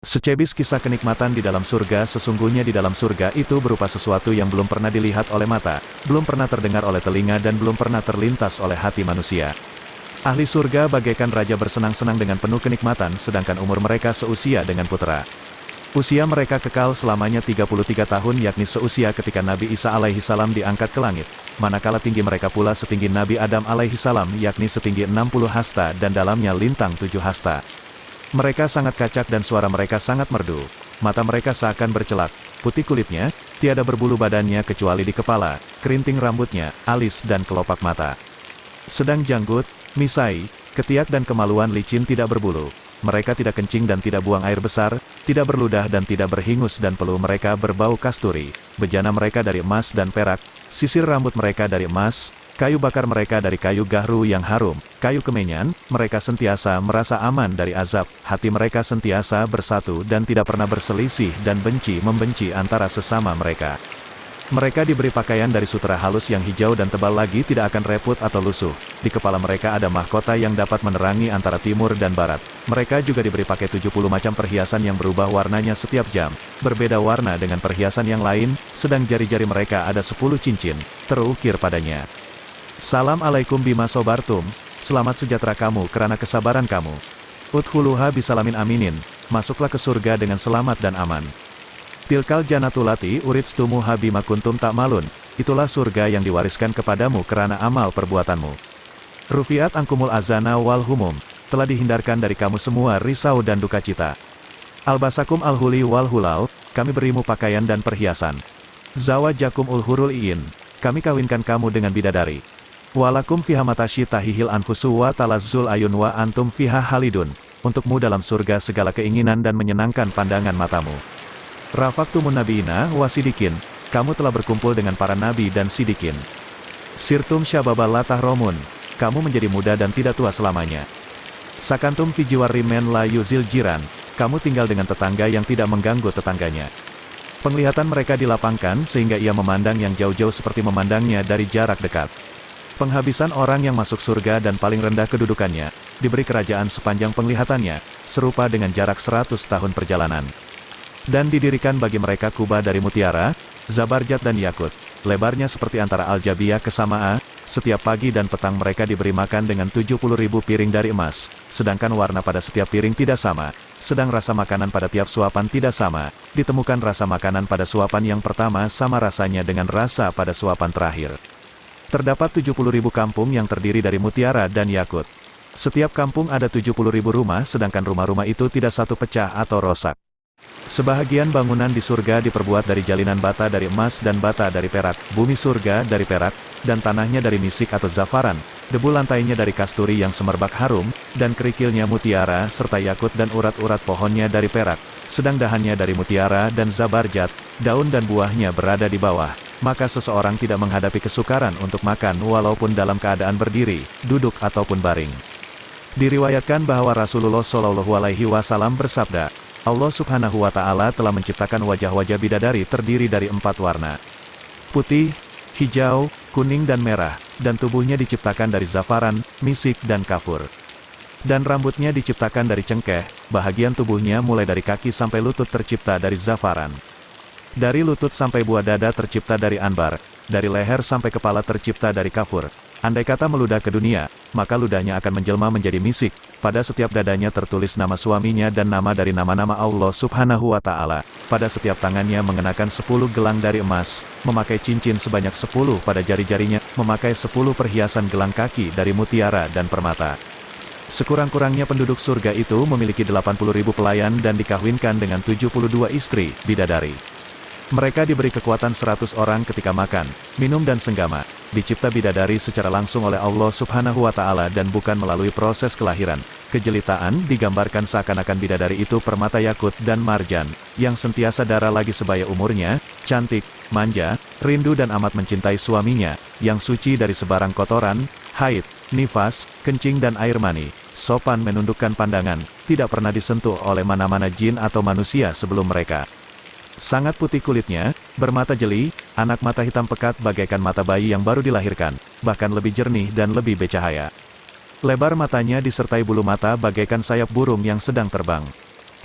Secebis kisah kenikmatan di dalam surga. Sesungguhnya di dalam surga itu berupa sesuatu yang belum pernah dilihat oleh mata, belum pernah terdengar oleh telinga dan belum pernah terlintas oleh hati manusia. Ahli surga bagaikan raja bersenang-senang dengan penuh kenikmatan sedangkan umur mereka seusia dengan putera. Usia mereka kekal selamanya 33 tahun yakni seusia ketika Nabi Isa alaihi salam diangkat ke langit, manakala tinggi mereka pula setinggi Nabi Adam alaihi salam yakni setinggi 60 hasta dan dalamnya lintang 7 hasta. Mereka sangat kacak dan suara mereka sangat merdu. Mata mereka seakan bercelak, putih kulitnya, tiada berbulu badannya kecuali di kepala, kerinting rambutnya, alis dan kelopak mata. Sedang janggut, misai, ketiak dan kemaluan licin tidak berbulu. Mereka tidak kencing dan tidak buang air besar, tidak berludah dan tidak berhingus dan peluh mereka berbau kasturi, bejana mereka dari emas dan perak, sisir rambut mereka dari emas, kayu bakar mereka dari kayu gahru yang harum, kayu kemenyan, mereka sentiasa merasa aman dari azab, hati mereka sentiasa bersatu dan tidak pernah berselisih dan benci-membenci antara sesama mereka. Mereka diberi pakaian dari sutera halus yang hijau dan tebal lagi tidak akan reput atau lusuh. Di kepala mereka ada mahkota yang dapat menerangi antara timur dan barat. Mereka juga diberi pakai 70 macam perhiasan yang berubah warnanya setiap jam, berbeda warna dengan perhiasan yang lain, sedang jari-jari mereka ada 10 cincin, terukir padanya. Salam alaikum bima sobartum, selamat sejahtera kamu karena kesabaran kamu. Udkhuluha bisalamin aminin, masuklah ke surga dengan selamat dan aman. Tilkal janatulati uridstumuha bima kuntum ta'malun, itulah surga yang diwariskan kepadamu karena amal perbuatanmu. Rufiat angkumul azana wal humum, telah dihindarkan dari kamu semua risau dan duka cita. Albasakum alhuli wal hulal, kami berimu pakaian dan perhiasan. Zawajakum ulhurul iin, kami kawinkan kamu dengan bidadari. Walakum fiha matashi tahihil anfusu wa talazzul ayun wa antum fiha halidun, untukmu dalam surga segala keinginan dan menyenangkan pandangan matamu. Rafaktumun nabiina wa sidikin, kamu telah berkumpul dengan para nabi dan sidikin. Sirtum syababal la tahromun, kamu menjadi muda dan tidak tua selamanya. Sakantum fijiwar rimen la yuzil jiran, kamu tinggal dengan tetangga yang tidak mengganggu tetangganya. Penglihatan mereka dilapangkan sehingga ia memandang yang jauh-jauh seperti memandangnya dari jarak dekat. Penghabisan orang yang masuk surga dan paling rendah kedudukannya, diberi kerajaan sepanjang penglihatannya, serupa dengan jarak 100 tahun perjalanan. Dan didirikan bagi mereka kubah dari mutiara, zabarjat dan yakut, lebarnya seperti antara Al-Jabiyah ke Sama'a, setiap pagi dan petang mereka diberi makan dengan 70.000 piring dari emas, sedangkan warna pada setiap piring tidak sama, sedang rasa makanan pada tiap suapan tidak sama, ditemukan rasa makanan pada suapan yang pertama sama rasanya dengan rasa pada suapan terakhir. Terdapat 70.000 kampung yang terdiri dari mutiara dan yakut. Setiap kampung ada 70.000 rumah sedangkan rumah-rumah itu tidak satu pecah atau rosak. Sebahagian bangunan di surga diperbuat dari jalinan bata dari emas dan bata dari perak, bumi surga dari perak, dan tanahnya dari misik atau zafaran, debu lantainya dari kasturi yang semerbak harum, dan kerikilnya mutiara serta yakut dan urat-urat pohonnya dari perak, sedang dahannya dari mutiara dan zabarjat, daun dan buahnya berada di bawah, maka seseorang tidak menghadapi kesukaran untuk makan walaupun dalam keadaan berdiri, duduk ataupun baring. Diriwayatkan bahwa Rasulullah Shallallahu Alaihi Wasallam bersabda, Allah Subhanahu wa Ta'ala telah menciptakan wajah-wajah bidadari terdiri dari 4 warna. Putih, hijau, kuning dan merah, dan tubuhnya diciptakan dari zafaran, misik dan kafur. Dan rambutnya diciptakan dari cengkeh, bahagian tubuhnya mulai dari kaki sampai lutut tercipta dari zafaran. Dari lutut sampai buah dada tercipta dari anbar, dari leher sampai kepala tercipta dari kafur. Andai kata meludah ke dunia, maka ludahnya akan menjelma menjadi misik, pada setiap dadanya tertulis nama suaminya dan nama dari nama-nama Allah Subhanahu wa Ta'ala, pada setiap tangannya mengenakan 10 gelang dari emas, memakai cincin sebanyak 10 pada jari-jarinya, memakai 10 perhiasan gelang kaki dari mutiara dan permata. Sekurang-kurangnya penduduk surga itu memiliki 80.000 pelayan dan dikahwinkan dengan 72 istri, bidadari. Mereka diberi kekuatan 100 orang ketika makan, minum dan senggama, dicipta bidadari secara langsung oleh Allah Subhanahu wa Ta'ala dan bukan melalui proses kelahiran. Kejelitaan digambarkan seakan-akan bidadari itu permata yakut dan marjan, yang sentiasa darah lagi sebaya umurnya, cantik, manja, rindu dan amat mencintai suaminya, yang suci dari sebarang kotoran, haid, nifas, kencing dan air mani, sopan menundukkan pandangan, tidak pernah disentuh oleh mana-mana jin atau manusia sebelum mereka. Sangat putih kulitnya, bermata jeli, anak mata hitam pekat bagaikan mata bayi yang baru dilahirkan, bahkan lebih jernih dan lebih bercahaya. Lebar matanya disertai bulu mata bagaikan sayap burung yang sedang terbang.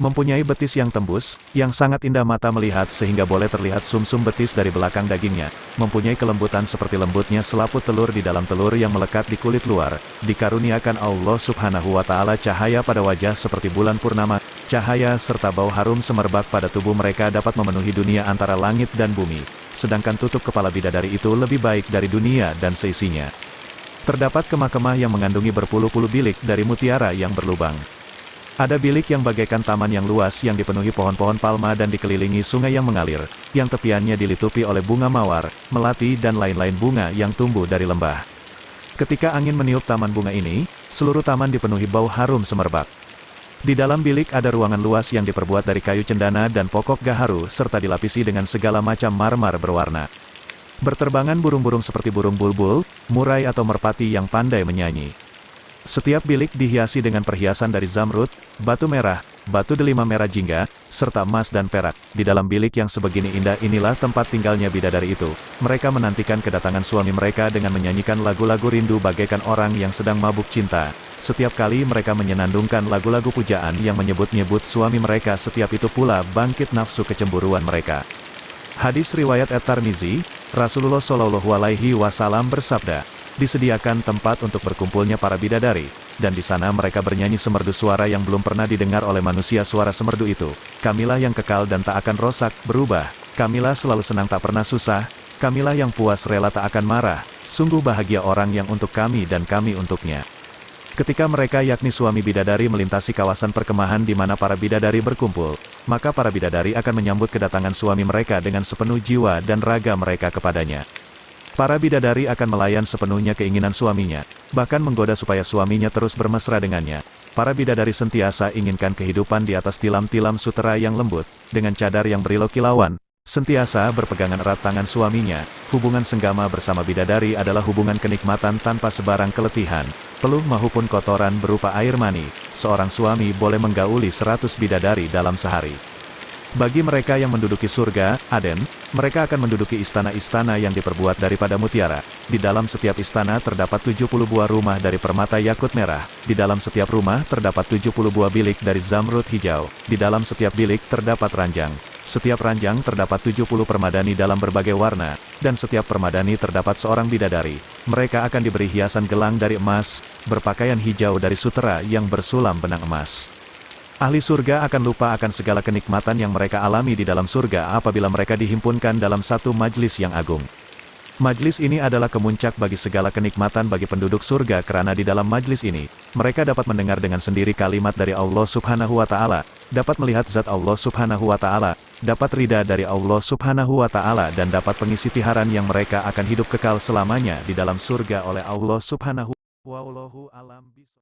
Mempunyai betis yang tembus, yang sangat indah mata melihat sehingga boleh terlihat sumsum betis dari belakang dagingnya. Mempunyai kelembutan seperti lembutnya selaput telur di dalam telur yang melekat di kulit luar. Dikaruniakan Allah Subhanahu wa Ta'ala cahaya pada wajah seperti bulan purnama. Cahaya serta bau harum semerbak pada tubuh mereka dapat memenuhi dunia antara langit dan bumi. Sedangkan tutup kepala bidadari itu lebih baik dari dunia dan seisinya. Terdapat kemah-kemah yang mengandungi berpuluh-puluh bilik dari mutiara yang berlubang. Ada bilik yang bagaikan taman yang luas yang dipenuhi pohon-pohon palma dan dikelilingi sungai yang mengalir, yang tepiannya dilitupi oleh bunga mawar, melati dan lain-lain bunga yang tumbuh dari lembah. Ketika angin meniup taman bunga ini, seluruh taman dipenuhi bau harum semerbak. Di dalam bilik ada ruangan luas yang diperbuat dari kayu cendana dan pokok gaharu serta dilapisi dengan segala macam marmer berwarna. Berterbangan burung-burung seperti burung bulbul, murai atau merpati yang pandai menyanyi. Setiap bilik dihiasi dengan perhiasan dari zamrud, batu merah, batu delima merah jingga, serta emas dan perak. Di dalam bilik yang sebegini indah inilah tempat tinggalnya bidadari itu. Mereka menantikan kedatangan suami mereka dengan menyanyikan lagu-lagu rindu bagaikan orang yang sedang mabuk cinta. Setiap kali mereka menyenandungkan lagu-lagu pujaan yang menyebut-nyebut suami mereka, setiap itu pula bangkit nafsu kecemburuan mereka. Hadis riwayat At-Tirmizi, Rasulullah Shallallahu Alaihi Wasallam bersabda, disediakan tempat untuk berkumpulnya para bidadari, dan di sana mereka bernyanyi semerdu suara yang belum pernah didengar oleh manusia. Suara semerdu itu, kamilah yang kekal dan tak akan rosak, berubah, kamilah selalu senang tak pernah susah, kamilah yang puas rela tak akan marah, sungguh bahagia orang yang untuk kami dan kami untuknya. Ketika mereka yakni suami bidadari melintasi kawasan perkemahan di mana para bidadari berkumpul, maka para bidadari akan menyambut kedatangan suami mereka dengan sepenuh jiwa dan raga mereka kepadanya. Para bidadari akan melayan sepenuhnya keinginan suaminya, bahkan menggoda supaya suaminya terus bermesra dengannya. Para bidadari sentiasa inginkan kehidupan di atas tilam-tilam sutera yang lembut, dengan cadar yang berilau kilauan, sentiasa berpegangan erat tangan suaminya. Hubungan senggama bersama bidadari adalah hubungan kenikmatan tanpa sebarang keletihan, peluh maupun kotoran berupa air mani. Seorang suami boleh menggauli 100 bidadari dalam sehari. Bagi mereka yang menduduki surga, Aden, mereka akan menduduki istana-istana yang diperbuat daripada mutiara. Di dalam setiap istana terdapat 70 buah rumah dari permata yakut merah. Di dalam setiap rumah terdapat 70 buah bilik dari zamrud hijau. Di dalam setiap bilik terdapat ranjang. Setiap ranjang terdapat 70 permadani dalam berbagai warna, dan setiap permadani terdapat seorang bidadari. Mereka akan diberi hiasan gelang dari emas, berpakaian hijau dari sutera yang bersulam benang emas. Ahli surga akan lupa akan segala kenikmatan yang mereka alami di dalam surga apabila mereka dihimpunkan dalam satu majlis yang agung. Majlis ini adalah kemuncak bagi segala kenikmatan bagi penduduk surga karena di dalam majlis ini, mereka dapat mendengar dengan sendiri kalimat dari Allah Subhanahu wa Ta'ala, dapat melihat zat Allah Subhanahu wa Ta'ala, dapat ridha dari Allah Subhanahu wa Ta'ala dan dapat pengisi tiharan yang mereka akan hidup kekal selamanya di dalam surga oleh Allah Subhanahu wa Ta'ala.